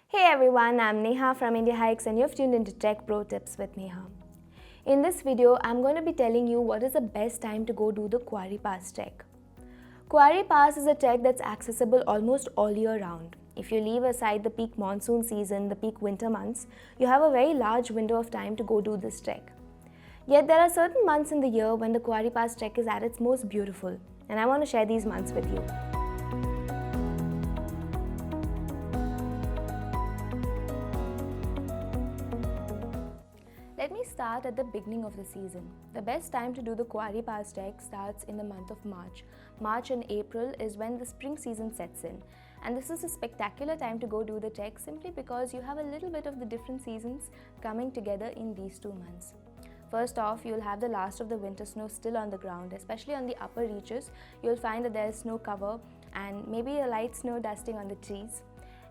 Hey everyone, I'm Neha from India Hikes and you've tuned into Tech Pro Tips with Neha. In this video, I'm going to be telling you what is the best time to go do the Quarry Pass trek. Quarry Pass is a trek that's accessible almost all year round. If you leave aside the peak monsoon season, the peak winter months, you have a very large window of time to go do this trek. Yet there are certain months in the year when the Quarry Pass trek is at its most beautiful, and I want to share these months with you. Let me start at the beginning of the season. The best time to do the Quarry Pass trek starts in the month of March. March and April is when the spring season sets in. And this is a spectacular time to go do the trek simply because you have a little bit of the different seasons coming together in these 2 months. First off, you'll have the last of the winter snow still on the ground, especially on the upper reaches. You'll find that there is snow cover and maybe a light snow dusting on the trees.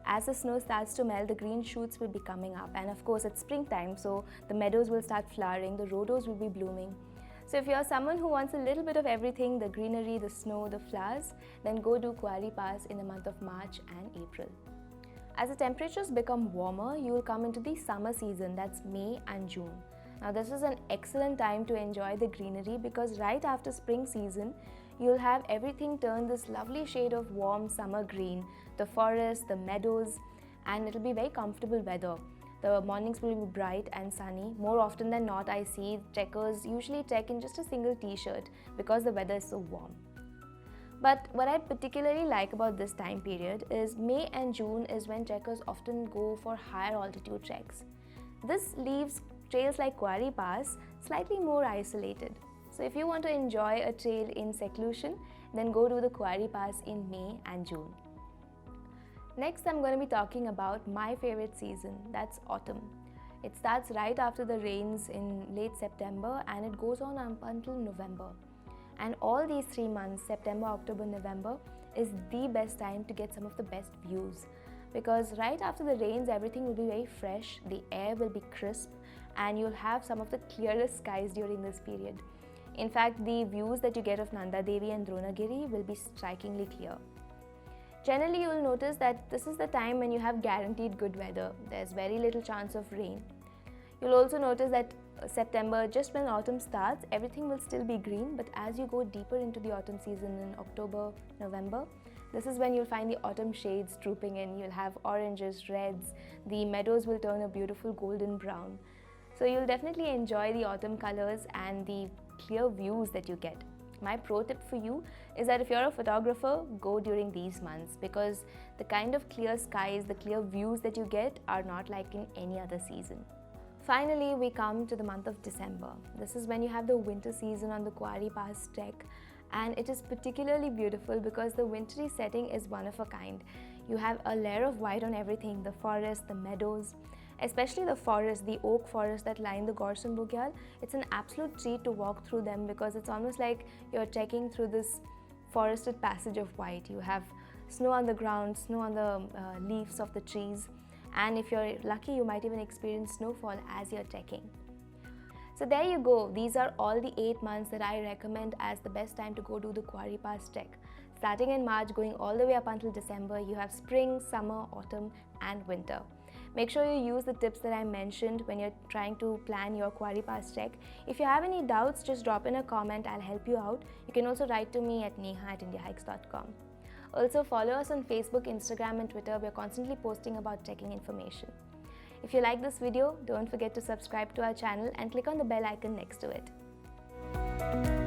As the snow starts to melt, the green shoots will be coming up, and of course it's springtime, so the meadows will start flowering, the rhodos will be blooming. So if you're someone who wants a little bit of everything, the greenery, the snow, the flowers, then go do Quarry Pass in the month of March and April. As the temperatures become warmer, you will come into the summer season, that's May and June. Now this is an excellent time to enjoy the greenery because right after spring season, you'll have everything turn this lovely shade of warm summer green, the forest, the meadows, and it'll be very comfortable weather. The mornings will be bright and sunny. More often than not, I see trekkers usually trek in just a single t-shirt because the weather is so warm. But what I particularly like about this time period is May and June is when trekkers often go for higher altitude treks. This leaves trails like Quarry Pass slightly more isolated. So if you want to enjoy a trail in seclusion, then go do the Quarry Pass in May and June. Next, I'm going to be talking about my favorite season, that's autumn. It starts right after the rains in late September and it goes on up until November. And all these 3 months, September, October, November, is the best time to get some of the best views. Because right after the rains, everything will be very fresh, the air will be crisp, and you'll have some of the clearest skies during this period. In fact, the views that you get of Nanda Devi and Dronagiri will be strikingly clear. Generally, you will notice that this is the time when you have guaranteed good weather. There's very little chance of rain. You'll also notice that September, just when autumn starts, everything will still be green, but as you go deeper into the autumn season in October, November, this is when you'll find the autumn shades trooping in. You'll have oranges, reds, the meadows will turn a beautiful golden brown. So you'll definitely enjoy the autumn colors and the clear views that you get. My pro tip for you is that if you're a photographer, go during these months because the kind of clear skies, the clear views that you get are not like in any other season. Finally, we come to the month of December. This is when you have the winter season on the Quarry Pass trek, and it is particularly beautiful because the wintry setting is one of a kind. You have a layer of white on everything, the forest, the meadows, especially the forest, the oak forest that line the Gorson Bugyal. It's an absolute treat to walk through them because it's almost like you're trekking through this forested passage of white. You have snow on the ground, snow on the leaves of the trees, and if you're lucky, you might even experience snowfall as you're trekking. So there you go. These are all the 8 months that I recommend as the best time to go do the Quarry Pass trek. Starting in March, going all the way up until December, you have spring, summer, autumn, and winter. Make sure you use the tips that I mentioned when you're trying to plan your Quarry Pass trek. If you have any doubts, just drop in a comment, I'll help you out. You can also write to me at neha@indiahikes.com. Also follow us on Facebook, Instagram and Twitter. We're constantly posting about trekking information. If you like this video, don't forget to subscribe to our channel and click on the bell icon next to it.